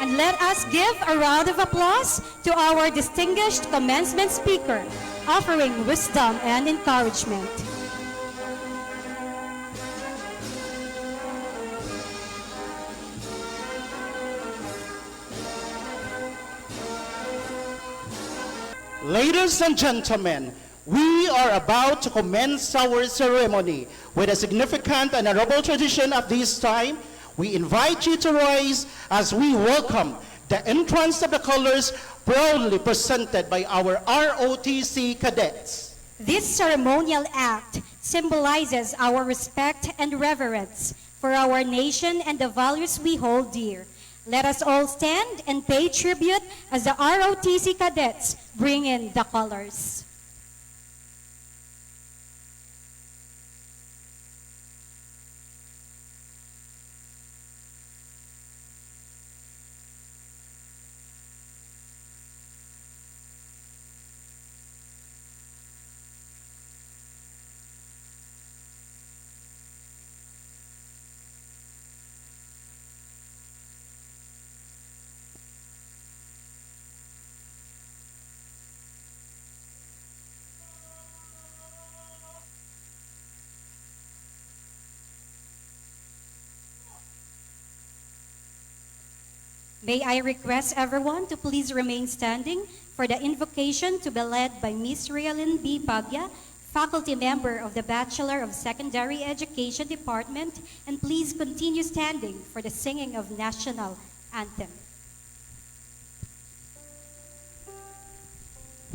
And let us give a round of applause to our distinguished commencement speaker, offering wisdom and encouragement. Ladies and gentlemen, we are about to commence our ceremony. With a significant and honorable tradition of this time, we invite you to rise as we welcome the entrance of the colors proudly presented by our ROTC cadets. This ceremonial act symbolizes our respect and reverence for our nation and the values we hold dear. Let us all stand and pay tribute as the ROTC cadets bring in the colors. May I request everyone to please remain standing for the invocation to be led by Ms. Rialyn B. Pagya, faculty member of the Bachelor of Secondary Education Department, and please continue standing for the singing of National Anthem.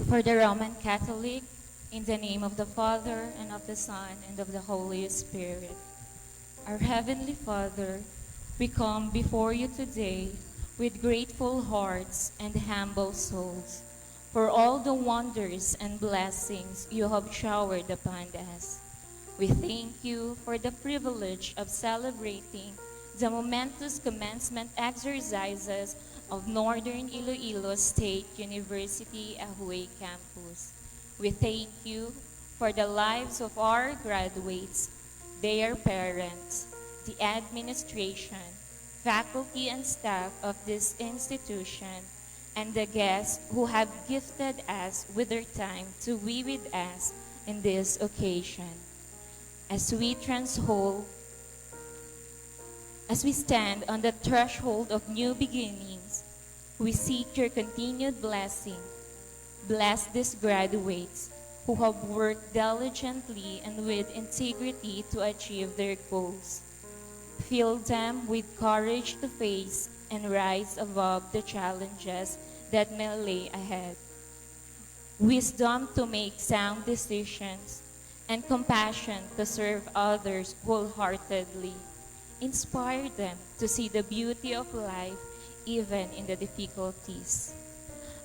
For the Roman Catholic, in the name of the Father, and of the Son, and of the Holy Spirit. Our Heavenly Father, we come before you today with grateful hearts and humble souls for all the wonders and blessings you have showered upon us. We thank you for the privilege of celebrating the momentous commencement exercises of Northern Iloilo State University Ahuay Campus. We thank you for the lives of our graduates, their parents, the administration, faculty and staff of this institution, and the guests who have gifted us with their time to be with us in this occasion. As we stand on the threshold of new beginnings, we seek your continued blessing. Bless these graduates who have worked diligently and with integrity to achieve their goals. Fill them with courage to face and rise above the challenges that may lay ahead. Wisdom to make sound decisions and compassion to serve others wholeheartedly. Inspire them to see the beauty of life even in the difficulties.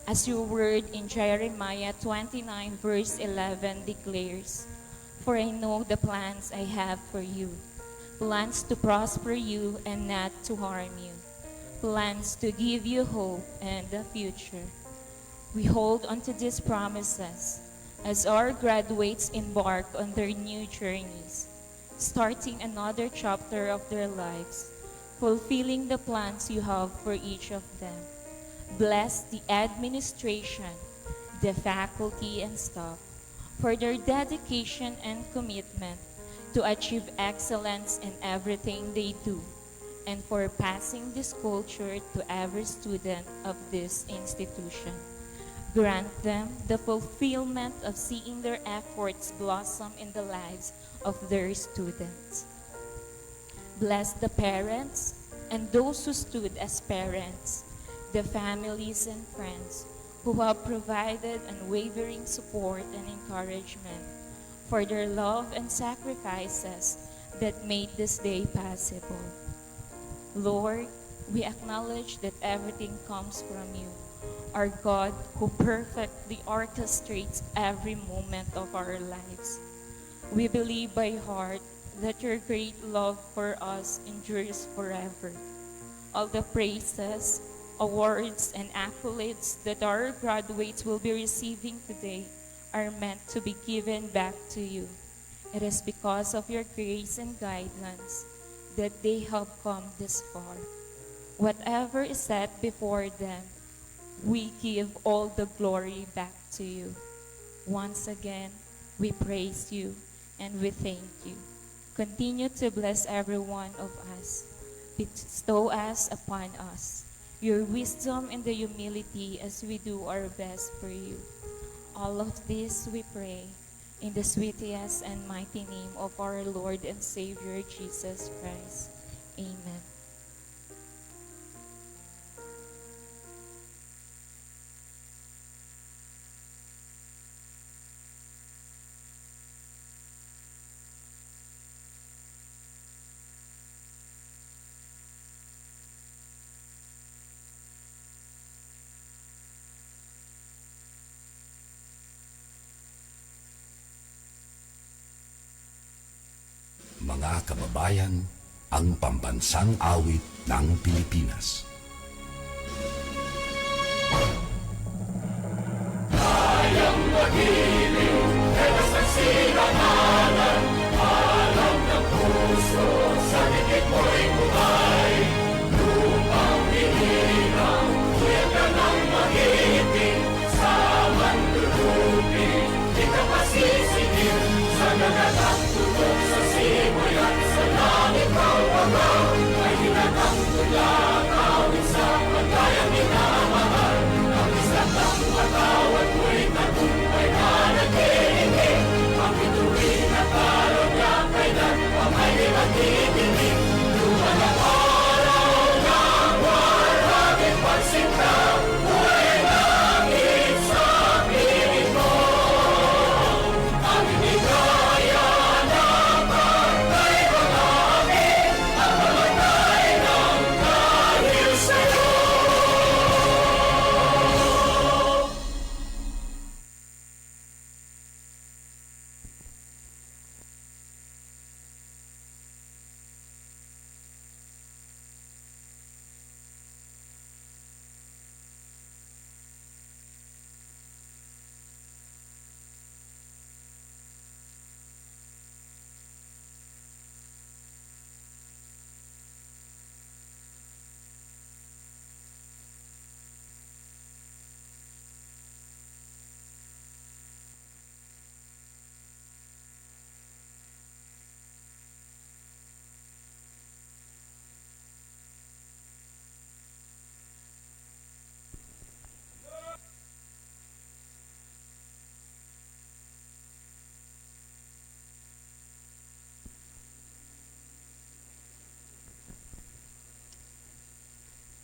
As your word in Jeremiah 29 verse 11 declares, "For I know the plans I have for you, plans to prosper you and not to harm you, plans to give you hope and a future." We hold onto these promises as our graduates embark on their new journeys, starting another chapter of their lives, fulfilling the plans you have for each of them. Bless the administration, the faculty and staff, for their dedication and commitment to achieve excellence in everything they do, and for passing this culture to every student of this institution. Grant them the fulfillment of seeing their efforts blossom in the lives of their students. Bless the parents and those who stood as parents, the families and friends who have provided unwavering support and encouragement for their love and sacrifices that made this day possible. Lord, we acknowledge that everything comes from you, our God who perfectly orchestrates every moment of our lives. We believe by heart that your great love for us endures forever. All the praises, awards, and accolades that our graduates will be receiving today are meant to be given back to you. It is because of your grace and guidance that they have come this far. Whatever is set before them, we give all the glory back to you. Once again, we praise you and we thank you. Continue to bless every one of us. Bestow us upon us your wisdom and the humility as we do our best for you. All of this we pray in the sweetest and mighty name of our Lord and Savior Jesus Christ. Amen. Mga kababayan, ang pambansang awit ng Pilipinas.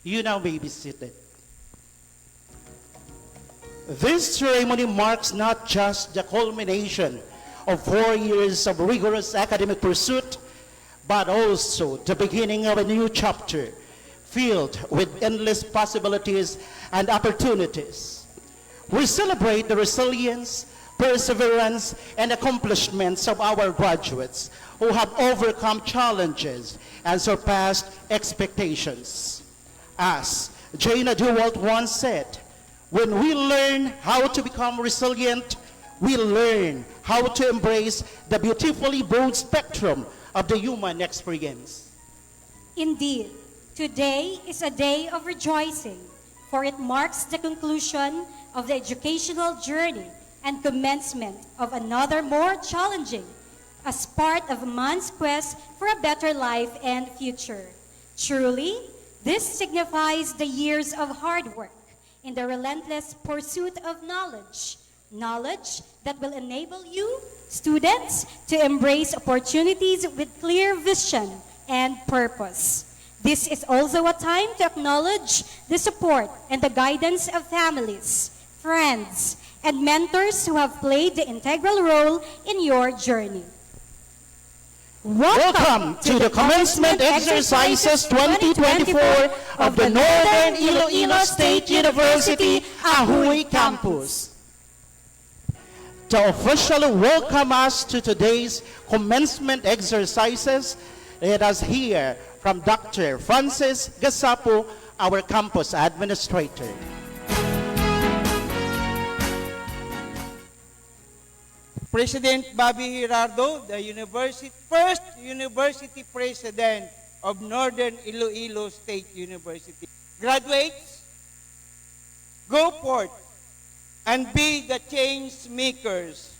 You now may be seated. This ceremony marks not just the culmination of 4 years of rigorous academic pursuit, but also the beginning of a new chapter filled with endless possibilities and opportunities. We celebrate the resilience, perseverance, and accomplishments of our graduates who have overcome challenges and surpassed expectations. As Jaina DeWalt once said, when we learn how to become resilient, we learn how to embrace the beautifully broad spectrum of the human experience. Indeed, today is a day of rejoicing, for it marks the conclusion of the educational journey and commencement of another more challenging as part of man's quest for a better life and future. Truly, this signifies the years of hard work in the relentless pursuit of knowledge, knowledge that will enable you, students, to embrace opportunities with clear vision and purpose. This is also a time to acknowledge the support and the guidance of families, friends, and mentors who have played the integral role in your journey. Welcome to the Commencement Exercises 2024 of the Northern Iloilo State University, Ahui Campus. To officially welcome us to today's commencement exercises, let us hear from Dr. Francis Gasapo, our campus administrator. President Bobby Girardo, the first university president of Northern Iloilo State University. Graduates, go forth and be the change makers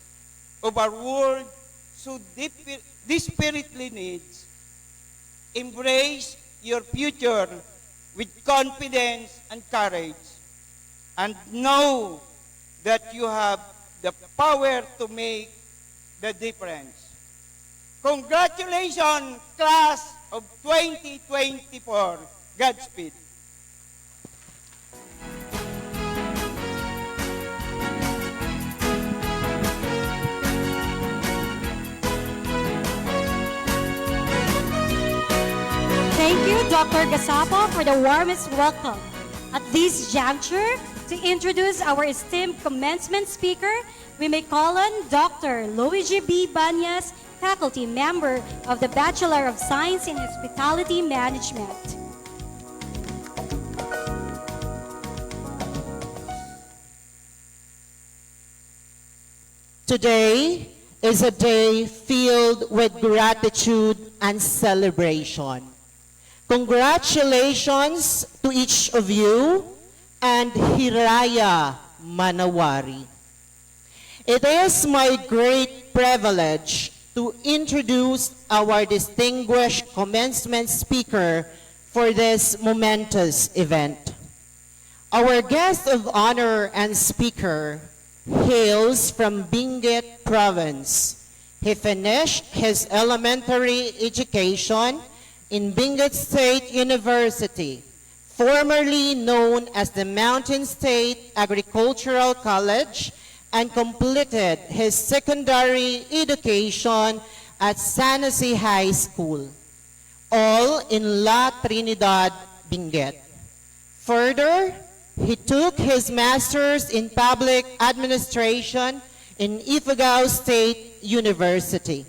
of our world so desperately needs. Embrace your future with confidence and courage, and know that you have the power to make the difference. Congratulations, class of 2024. Godspeed. Thank you, Dr. Gasapo, for the warmest welcome. At this juncture, to introduce our esteemed commencement speaker, we may call on Dr. Luigi B. Banyas, faculty member of the Bachelor of Science in Hospitality Management. Today is a day filled with gratitude and celebration. Congratulations to each of you and Hiraya Manawari. It is my great privilege to introduce our distinguished commencement speaker for this momentous event. Our guest of honor and speaker hails from Benguet Province. He finished his elementary education in Benguet State University, formerly known as the Mountain State Agricultural College, and completed his secondary education at San Jose High School, all in La Trinidad, Benguet. Further, he took his master's in public administration in Ifugao State University.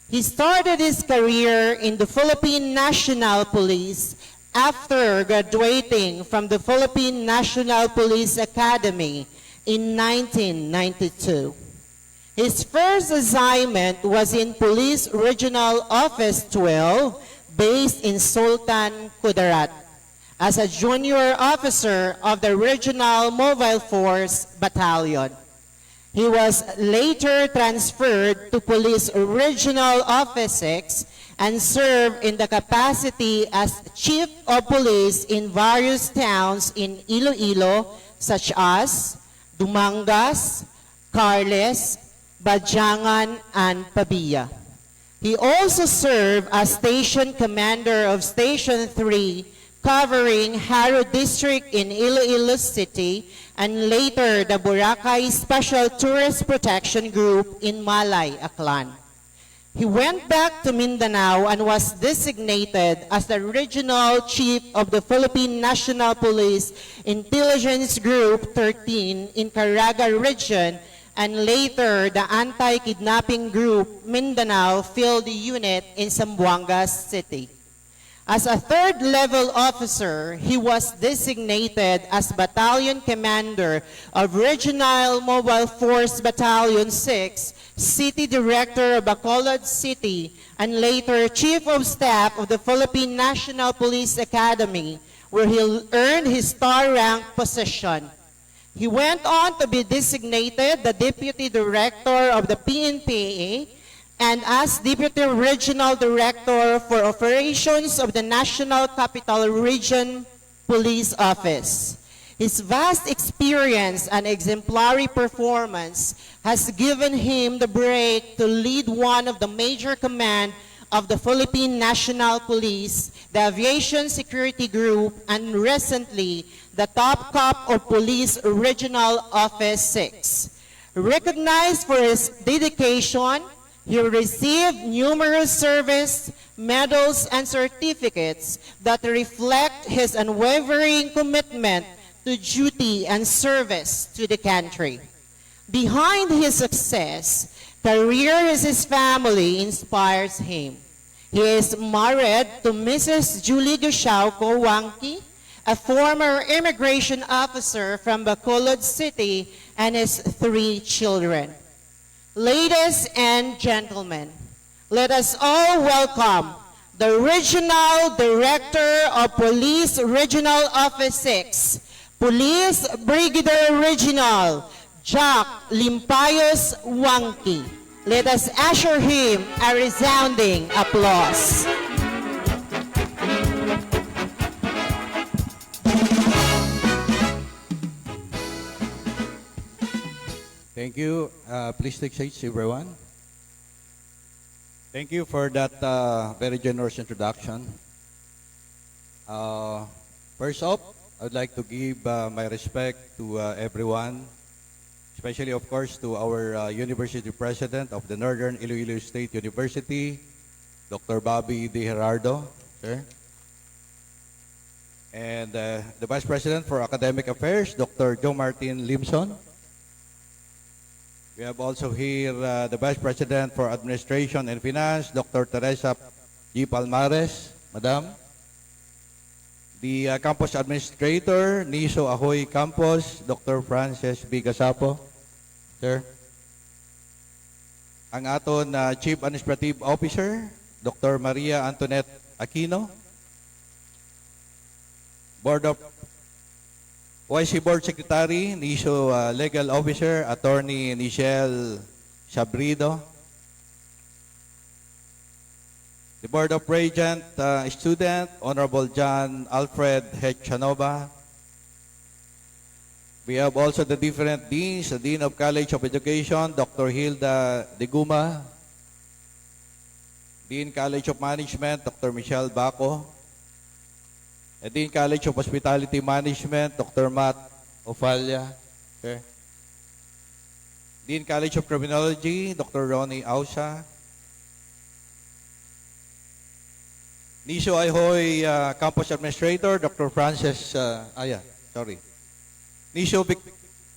He started his career in the Philippine National Police after graduating from the Philippine National Police Academy in 1992. His first assignment was in Police Regional Office 12, based in Sultan Kudarat, as a junior officer of the Regional Mobile Force Battalion. He was later transferred to Police Regional Office 6 and served in the capacity as Chief of Police in various towns in Iloilo, such as Dumangas, Carles, Badyangan, and Pabia. He also served as Station Commander of Station 3, covering Haro District in Iloilo City, and later the Boracay Special Tourist Protection Group in Malay, Aklan. He went back to Mindanao and was designated as the Regional Chief of the Philippine National Police Intelligence Group 13 in Caraga Region, and later the Anti-Kidnapping Group Mindanao Field Unit in Zamboanga City. As a third-level officer, he was designated as Battalion Commander of Regional Mobile Force Battalion 6, City Director of Bacolod City, and later Chief of Staff of the Philippine National Police Academy, where he earned his star rank position. He went on to be designated the Deputy Director of the PNPA, and as Deputy Regional Director for Operations of the National Capital Region Police Office. His vast experience and exemplary performance has given him the break to lead one of the major command of the Philippine National Police, the Aviation Security Group, and recently, the Top Cop of Police Regional Office 6. Recognized for his dedication, he received numerous service, medals, and certificates that reflect his unwavering commitment to duty and service to the country. Behind his success, career as his family inspires him. He is married to Mrs. Julie Gushauco Wangki, a former immigration officer from Bacolod City, and his 3 children. Ladies and gentlemen, let us all welcome the Regional Director of Police Regional Office 6, Police Brigadier Regional Jack Limpayos Wangki. Let us usher him a resounding applause. Thank you. Please take seats, everyone. Thank you for that very generous introduction. First up, I would like to give my respect to everyone, especially, of course, to our University President of the Northern Iloilo State University, Dr. Bobby De Gerardo, sir. And the Vice President for Academic Affairs, Dr. Joe Martin Limson. We have also here the Vice President for Administration and Finance, Dr. Teresa G. Palmares, Madam. The Campus Administrator, NISO Ahoy Campus, Dr. Frances B. Gasapo, Sir. Ang aton Chief Administrative Officer, Dr. Maria Antoinette Aquino. YC Board Secretary, NISO Legal Officer, Attorney Nichelle Sabrido. The Board of Regent Student, Honorable John Alfred H. Chanova. We have also the different deans, the Dean of College of Education, Dr. Hilda Deguma. Dean College of Management, Dr. Michelle Baco. Dean College of Hospitality Management, Dr. Matt Ofalia. Okay. Dean College of Criminology, Dr. Ronnie Ausa. NISO Ahoy Campus Administrator, Dr. Frances, NISO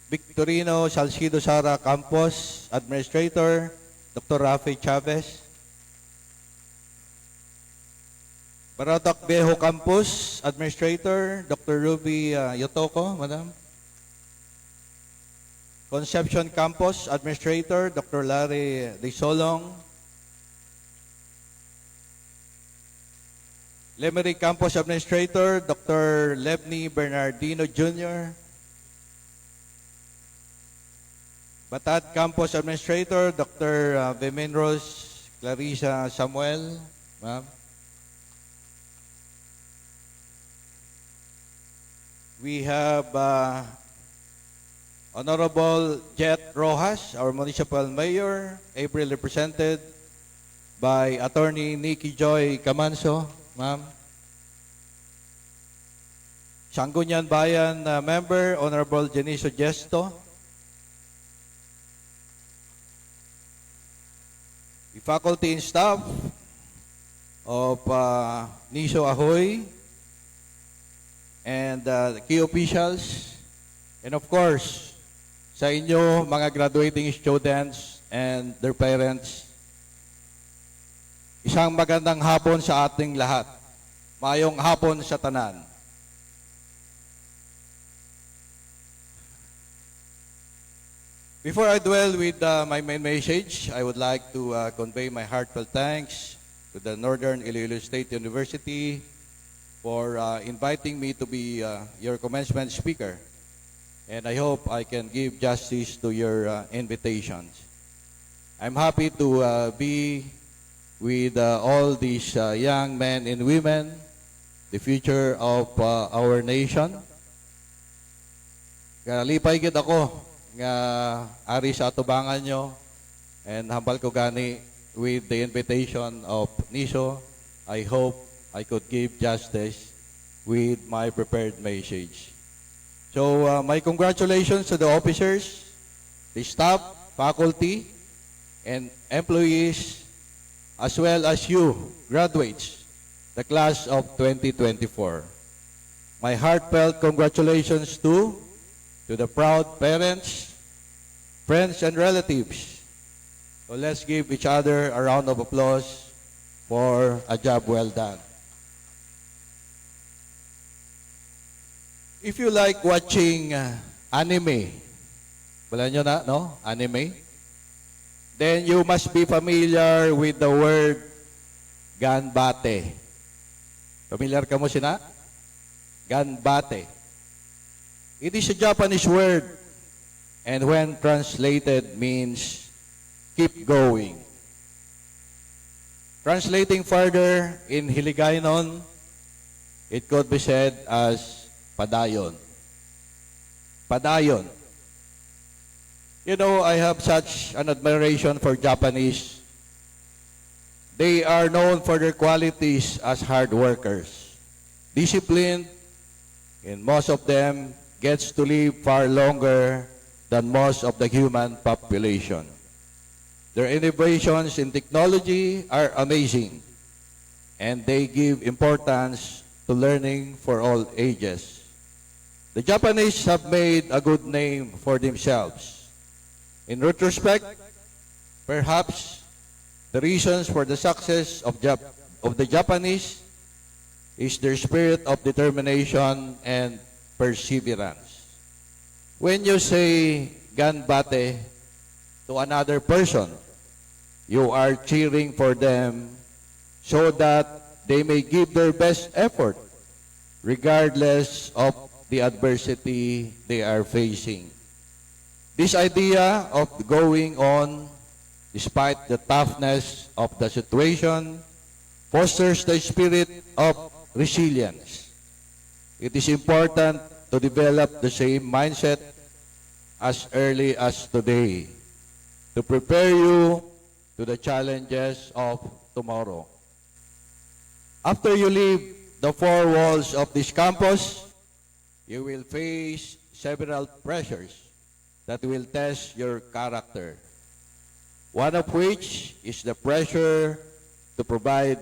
Victorino Salcido Sara Campus Administrator, Dr. Rafi Chavez. Baratak Viejo Campus Administrator, Dr. Ruby Yotoko, Madam. Concepcion Campus Administrator, Dr. Larry De Solong. Lemery Campus Administrator, Dr. Lebny Bernardino Jr. Batad Campus Administrator, Dr. Bemenros Clarissa Samuel, Ma'am. We have Honorable Jet Rojas, our Municipal Mayor, ably represented by Attorney Nikki Joy Camanso, Ma'am. Sangguniang Bayan Member, Honorable Jenicio Gesto. The faculty and staff of NISO Ahoy, and the key officials, and of course, sa inyo mga graduating students and their parents, isang magandang hapon sa ating lahat. Mayong hapon sa tanan. Before I dwell with my main message, I would like to convey my heartfelt thanks to the Northern Iloilo State University for inviting me to be your commencement speaker. And I hope I can give justice to your invitations. I'm happy to be with all these young men and women, the future of our nation. Lipay gid ako nga ari sa atubangan nyo, and hambal ko gani with the invitation of NISO. I hope I could give justice with my prepared message. So my congratulations to the officers, the staff, faculty, and employees, as well as you, graduates, the class of 2024. My heartfelt congratulations to the proud parents, friends, and relatives. So let's give each other a round of applause for a job well done. If you like watching anime, wala nyo na, no? Anime? Then you must be familiar with the word Ganbate. Familiar ka mo sina? Ganbate. It is a Japanese word, and when translated means keep going. Translating further in Hiligaynon, it could be said as padayon. Padayon. You know, I have such an admiration for Japanese. They are known for their qualities as hard workers, disciplined, and most of them gets to live far longer than most of the human population. Their innovations in technology are amazing, and they give importance to learning for all ages. The Japanese have made a good name for themselves. In retrospect, perhaps the reasons for the success of the Japanese is their spirit of determination and perseverance. When you say ganbate to another person, you are cheering for them so that they may give their best effort regardless of the adversity they are facing. This idea of going on despite the toughness of the situation fosters the spirit of resilience. It is important to develop the same mindset as early as today to prepare you to the challenges of tomorrow. After you leave the four walls of this campus, you will face several pressures that will test your character. One of which is the pressure to provide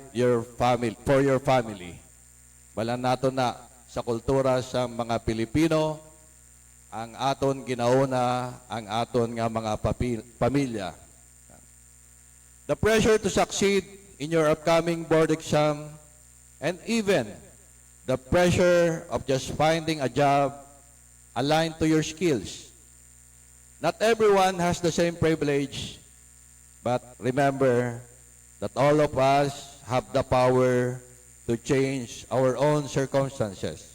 for your family. Balan nato na sa kultura sa mga Pilipino, ang aton ginauna, ang aton nga mga pamilya. The pressure to succeed in your upcoming board exam, and even the pressure of just finding a job aligned to your skills. Not everyone has the same privilege, but remember that all of us have the power to change our own circumstances.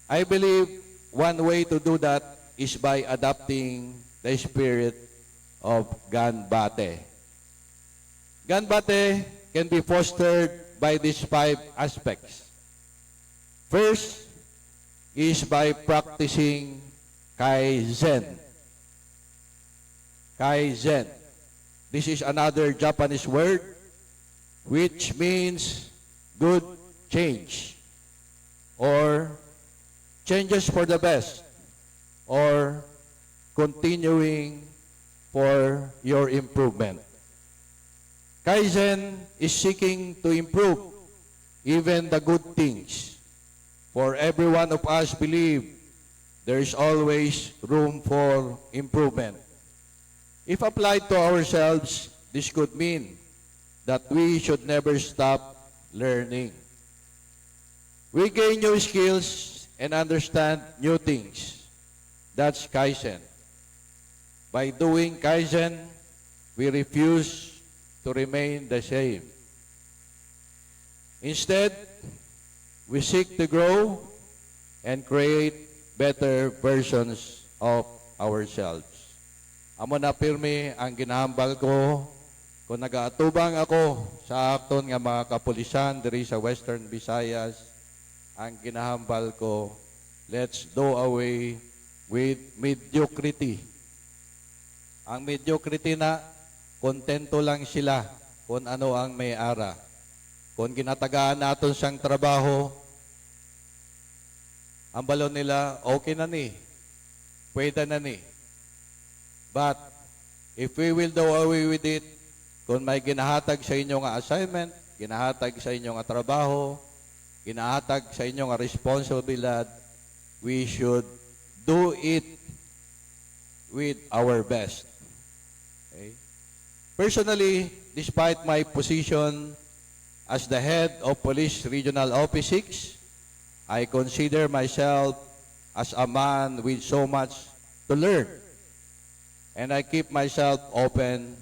I believe one way to do that is by adopting the spirit of ganbate. Ganbate can be fostered by these 5 aspects. First is by practicing Kaizen. Kaizen. This is another Japanese word which means good change or changes for the best or continuing for your improvement. Kaizen is seeking to improve even the good things. For every one of us believe there is always room for improvement. If applied to ourselves, this could mean that we should never stop learning. We gain new skills and understand new things. That's Kaizen. By doing Kaizen, we refuse to remain the same. Instead, we seek to grow and create better versions of ourselves. Amo na pirmi ang ginahambal ko kung nagaatubang ako sa akton nga mga kapulisan diri sa Western Visayas. Ang ginahambal ko, let's do away with mediocrity. Ang mediocrity na kontento lang sila kung ano ang may ara. Kung ginatagaan natin siyang trabaho, ang balon nila, okay na ni. Pwede na ni. But, if we will do away with it, kung may ginahatag sa inyo nga assignment, ginahatag sa inyo nga trabaho, ginahatag sa inyo nga responsibilidad, we should do it with our best. Okay? Personally, despite my position as the head of Police Regional Office 6, I consider myself as a man with so much to learn. And I keep myself open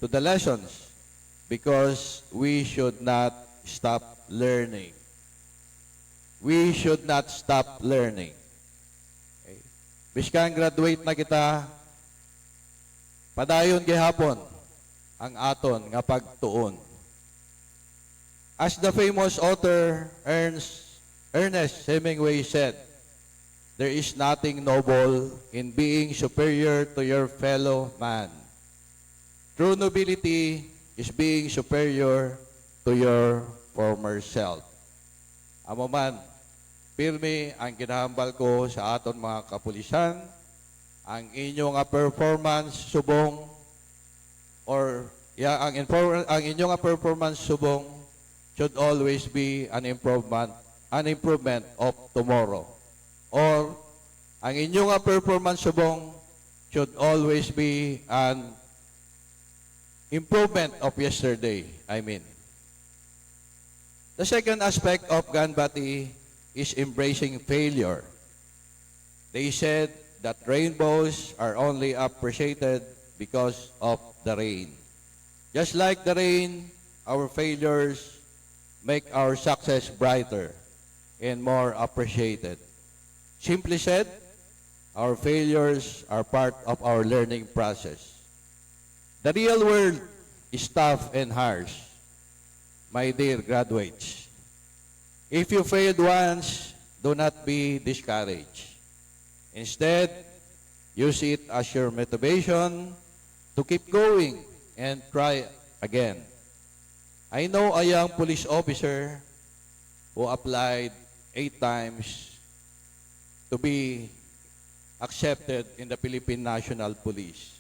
to the lessons because we should not stop learning. We should not stop learning. Okay. Biskan graduate na kita, padayon gihapon ang aton nga pagtuon. As the famous author Ernest Hemingway said, there is nothing noble in being superior to your fellow man. True nobility is being superior to your former self. Amo man, pirmi ang ginahambal ko sa aton mga kapulisan, ang inyong performance subong ang inyong performance subong should always be an improvement of tomorrow. Or ang inyong performance subong should always be an improvement of yesterday, I mean. The second aspect of Ganbati is embracing failure. They said that rainbows are only appreciated because of the rain. Just like the rain, our failures make our success brighter and more appreciated. Simply said, our failures are part of our learning process. The real world is tough and harsh, my dear graduates. If you failed once, do not be discouraged. Instead, use it as your motivation to keep going and try again. I know a young police officer who applied 8 times to be accepted in the Philippine National Police.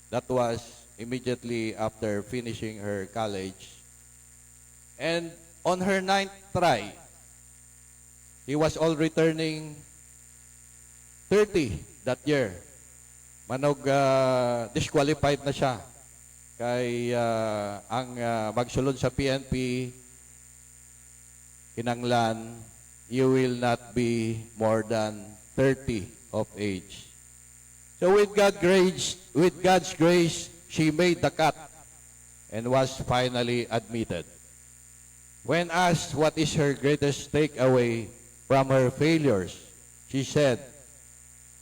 That was immediately after finishing her college. And on her 9th try, he was all returning 30 that year. Manog disqualified na siya. Kay ang magsulod sa PNP, kinanglan, you will not be more than 30 of age. So with God's grace, she made the cut and was finally admitted. When asked what is her greatest takeaway from her failures, she said,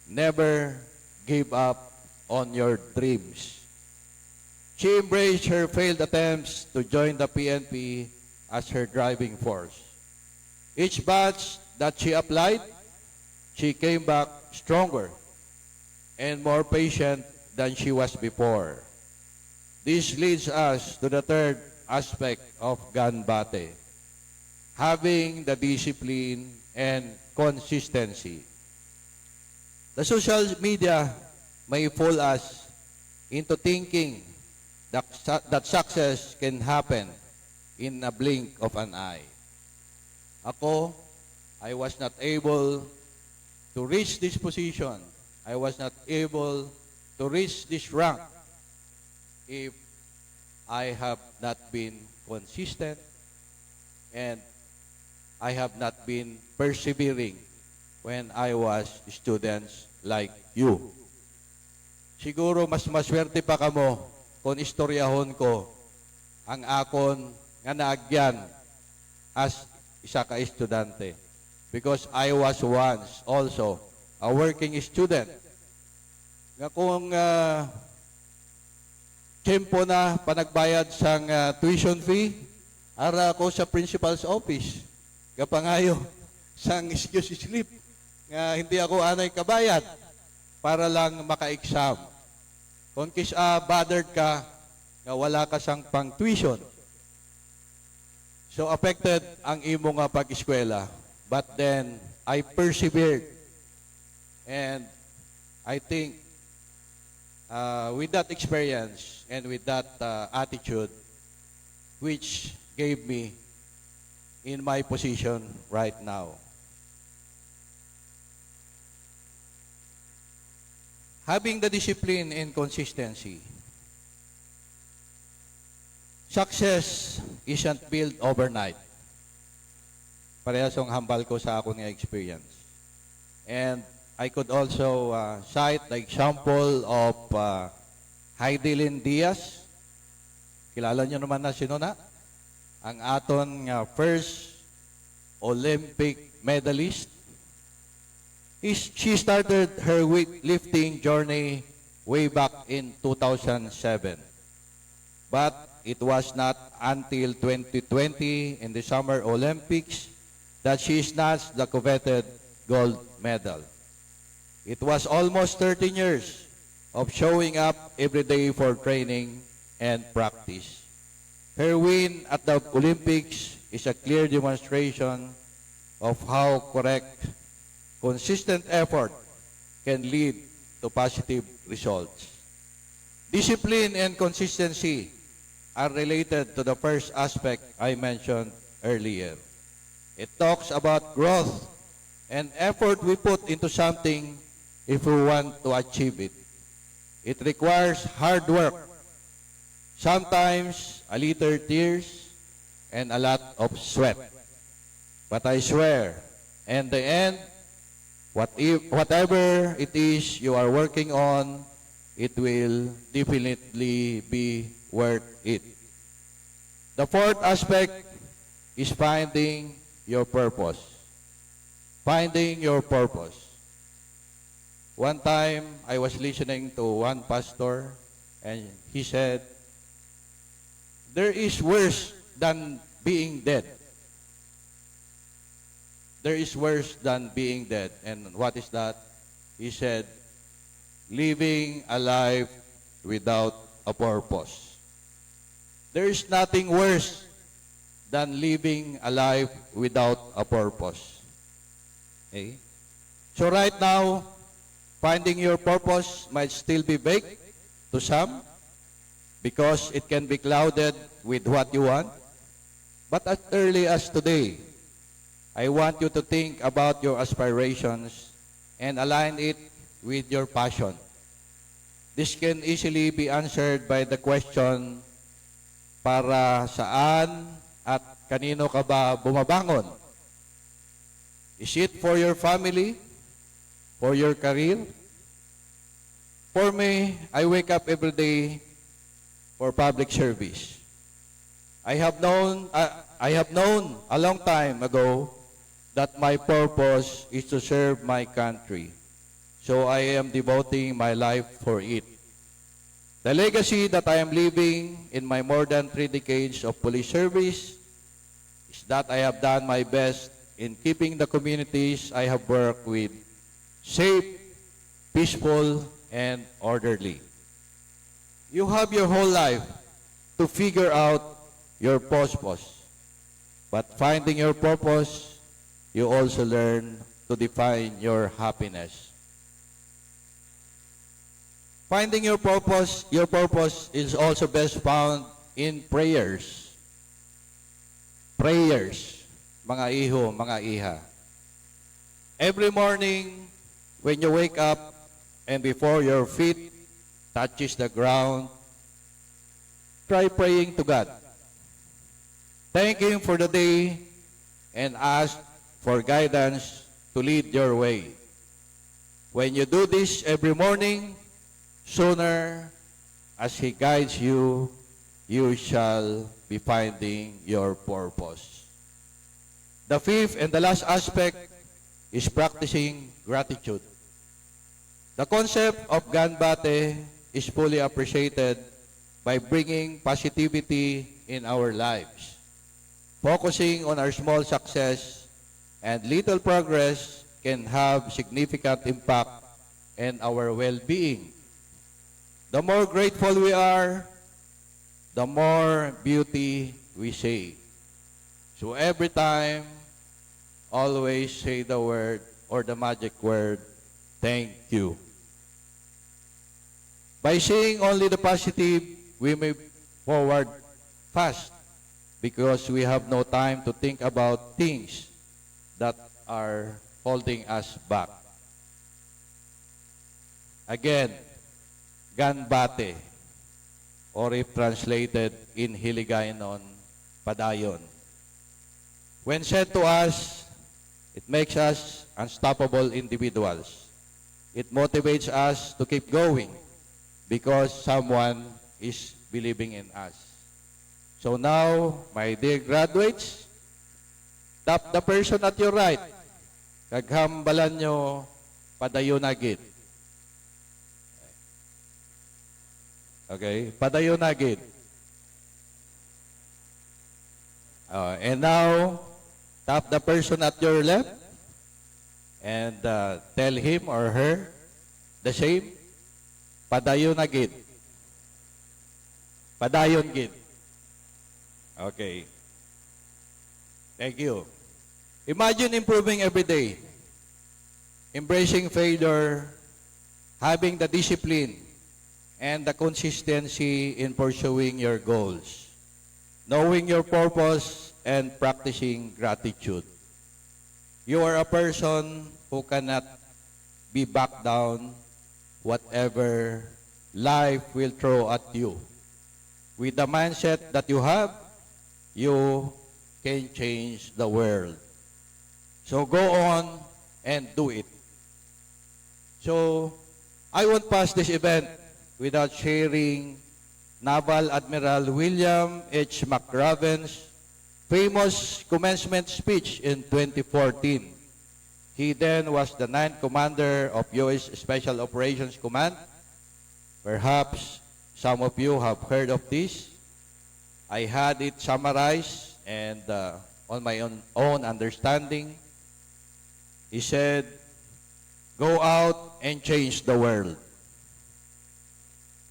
"Never give up on your dreams." She embraced her failed attempts to join the PNP as her driving force. Each batch that she applied, she came back stronger and more patient than she was before. This leads us to the third aspect of Ganbate, having the discipline and consistency. The social media may fool us into thinking that success can happen in a blink of an eye. Ako, I was not able to reach this position. I was not able to reach this rank if I have not been consistent and I have not been persevering when I was students like you. Siguro mas maswerte pa kamo kung istoryahon ko ang akon nga naagyan as isa ka estudyante. Because I was once also a working student. Nga kung tempo na panagbayad sang tuition fee, ara ko sa principal's office. Kapangayo sang excuse slip nga hindi ako anay kabayad para lang maka-exam. Kung bothered ka nga wala ka sang pang tuition. So affected ang imo nga pag-eskwela. But then I persevered. And I think with that experience and with that attitude which gave me in my position right now. Having the discipline and consistency. Success isn't built overnight. Parehas ang hambal ko sa akong experience. And I could also cite the example of Heidelin Diaz, Kilala niyo naman na sino na? Ang aton nga first Olympic medalist. She started her weightlifting journey way back in 2007. But it was not until 2020 in the Summer Olympics that she snatched the coveted gold medal. It was almost 13 years of showing up every day for training and practice. Her win at the Olympics is a clear demonstration of how correct, consistent effort can lead to positive results. Discipline and consistency are related to the first aspect I mentioned earlier. It talks about growth and effort we put into something if we want to achieve it. It requires hard work, sometimes a little tears, and a lot of sweat. But I swear, in the end, whatever it is you are working on, it will definitely be worth it. The fourth aspect is finding your purpose. Finding your purpose. One time, I was listening to one pastor, and he said, there is worse than being dead. There is worse than being dead. And what is that? He said, living a life without a purpose. There is nothing worse than living a life without a purpose. Okay? So right now, finding your purpose might still be vague to some because it can be clouded with what you want. But as early as today, I want you to think about your aspirations and align it with your passion. This can easily be answered by the question, para saan at kanino ka ba bumabangon? Is it for your family? For your career? For me, I wake up every day for public service. I have known a long time ago that my purpose is to serve my country. So I am devoting my life for it. The legacy that I am leaving in my more than 3 decades of police service is that I have done my best in keeping the communities I have worked with safe, peaceful, and orderly. You have your whole life to figure out your purpose. But finding your purpose, you also learn to define your happiness. Finding your purpose is also best found in prayers. Prayers, mga iho, mga iha. Every morning, when you wake up and before your feet touches the ground, try praying to God. Thank Him for the day and ask for guidance to lead your way. When you do this every morning, sooner as He guides you, you shall be finding your purpose. The fifth and the last aspect is practicing gratitude. The concept of Ganbate is fully appreciated by bringing positivity in our lives. Focusing on our small success and little progress can have significant impact in our well-being. The more grateful we are, the more beauty we see. So every time, always say the word or the magic word, thank you. By saying only the positive, we move forward fast because we have no time to think about things that are holding us back. Again, Ganbate, or if translated in Hiligaynon, padayon. When said to us, it makes us unstoppable individuals. It motivates us to keep going because someone is believing in us. So now, my dear graduates, tap the person at your right. Kaghambalan nyo, padayon agad. Okay, padayon agad. And now, tap the person at your left and tell him or her the same. Padayon agad. Padayon gid. Okay. Thank you. Imagine improving every day. Embracing failure, having the discipline and the consistency in pursuing your goals. Knowing your purpose and practicing gratitude. You are a person who cannot be backed down whatever life will throw at you. With the mindset that you have, you can change the world. So go on and do it. So I won't pass this event without sharing Naval Admiral William H. McRaven's famous commencement speech in 2014. He then was the 9th Commander of U.S. Special Operations Command. Perhaps some of you have heard of this. I had it summarized and on my own understanding. He said, go out and change the world.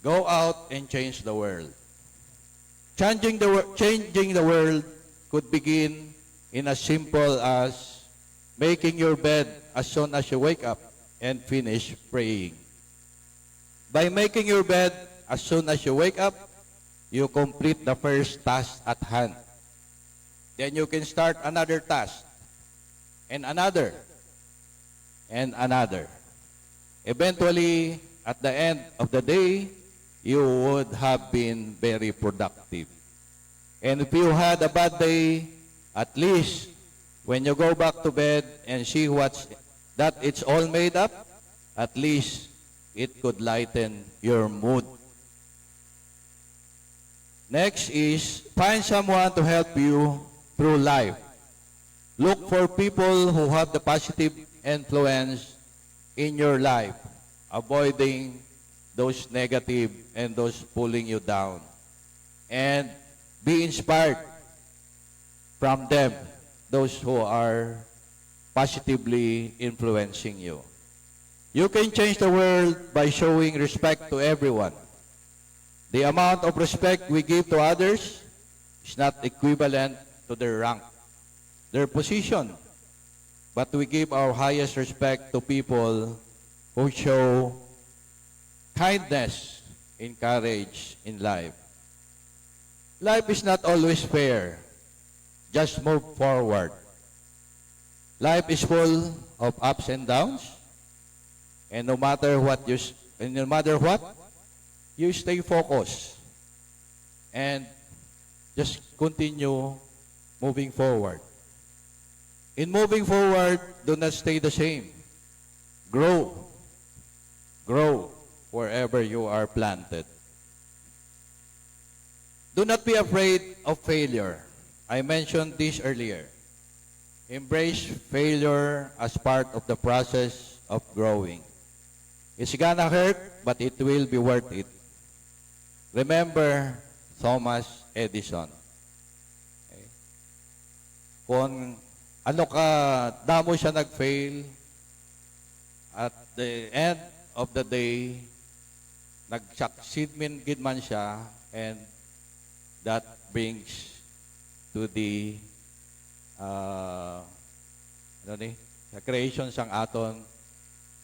Go out and change the world. Changing the world could begin in as simple as making your bed as soon as you wake up and finish praying. By making your bed as soon as you wake up, you complete the first task at hand. Then you can start another task, and another, and another. Eventually, at the end of the day, you would have been very productive. And if you had a bad day, at least when you go back to bed and see that it's all made up, at least it could lighten your mood. Next is find someone to help you through life. Look for people who have the positive influence in your life, avoiding those negative and those pulling you down. And be inspired from them, those who are positively influencing you. You can change the world by showing respect to everyone. The amount of respect we give to others is not equivalent to their rank, their position, but we give our highest respect to people who show kindness and courage in life. Life is not always fair. Just move forward. Life is full of ups and downs, and no matter what, you stay focused and just continue moving forward. In moving forward, do not stay the same. Grow. Grow wherever you are planted. Do not be afraid of failure. I mentioned this earlier. Embrace failure as part of the process of growing. It's gonna hurt, but it will be worth it. Remember Thomas Edison. Okay. Kung ano ka, damo siya nag-fail, at the end of the day, nag-succeed man siya, and that brings to the the creation sang aton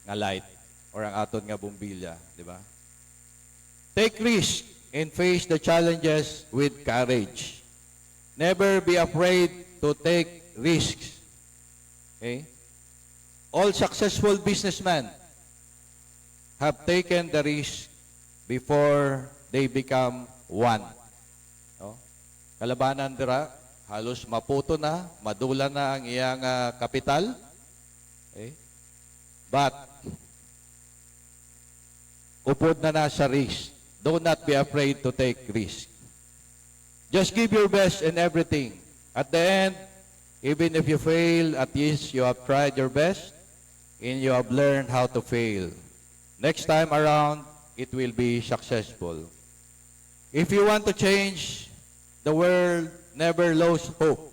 nga light or ang aton nga bumbilya, di ba? Take risk and face the challenges with courage. Never be afraid to take risks. Okay? All successful businessmen have taken the risk before they become one. No? Kalabanan dira, halos maputo na, madula na ang iyang kapital. Okay? But, upod na sa risk. Do not be afraid to take risk. Just give your best in everything. At the end, even if you fail, at least you have tried your best and you have learned how to fail. Next time around, it will be successful. If you want to change the world, never lose hope.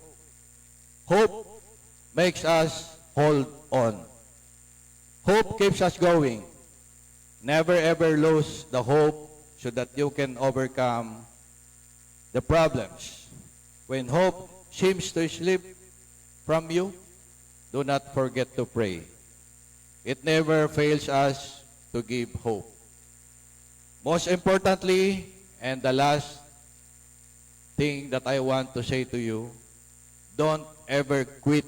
Hope makes us hold on. Hope keeps us going. Never ever lose the hope so that you can overcome the problems. When hope seems to slip from you, do not forget to pray. It never fails us to give hope. Most importantly, and the last thing that I want to say to you, don't ever quit.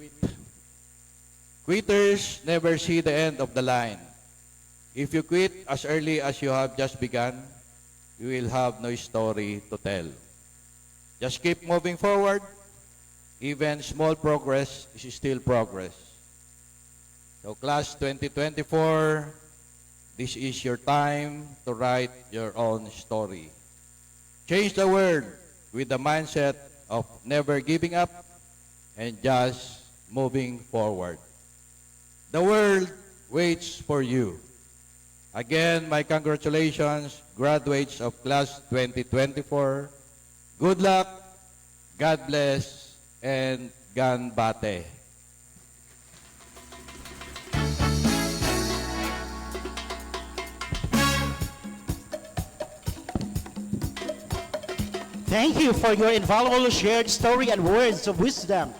Quitters never see the end of the line. If you quit as early as you have just begun, you will have no story to tell. Just keep moving forward. Even small progress is still progress. So class 2024, this is your time to write your own story. Change the world with the mindset of never giving up and just moving forward. The world waits for you. Again, my congratulations, graduates of class 2024. Good luck, God bless, and Ganbate. Thank you for your invaluable shared story and words of wisdom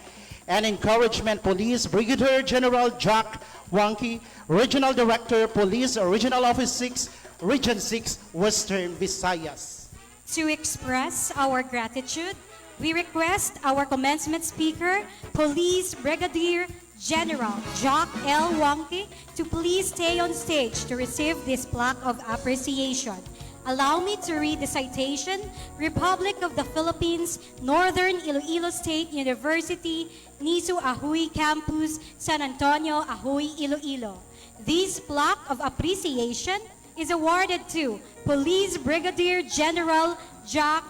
and encouragement, Police Brigadier General Jack Wanky, Regional Director, Police Regional Office 6, Region 6, Western Visayas. To express our gratitude, we request our commencement speaker, Police Brigadier General Jack L. Wanky, to please stay on stage to receive this plaque of appreciation. Allow me to read the citation. Republic of the Philippines, Northern Iloilo State University, Nisu Ahuy Campus, San Antonio, Ahuy, Iloilo. This plaque of appreciation is awarded to Police Brigadier General Jack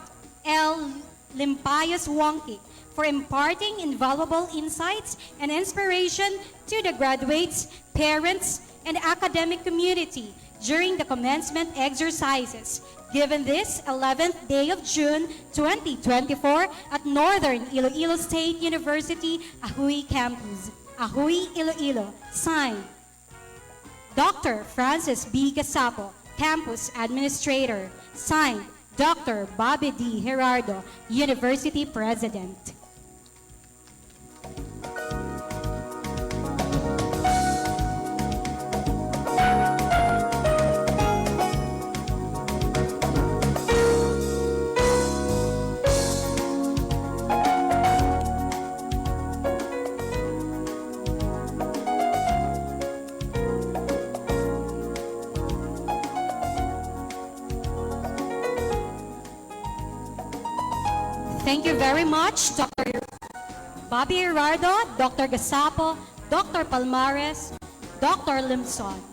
L. Limpayos Wanky for imparting invaluable insights and inspiration to the graduates, parents, and academic community during the commencement exercises given this 11th day of June 2024 at Northern Iloilo State University, Ahuy Campus, Ahuy, Iloilo. Signed, Dr. Francis B. Gasapo, Campus Administrator. Signed, Dr. Bobby D. Gerardo, University President. Thank you very much, Dr. Bobby Gerardo, Dr. Gasapo, Dr. Palmares, Dr. Limson.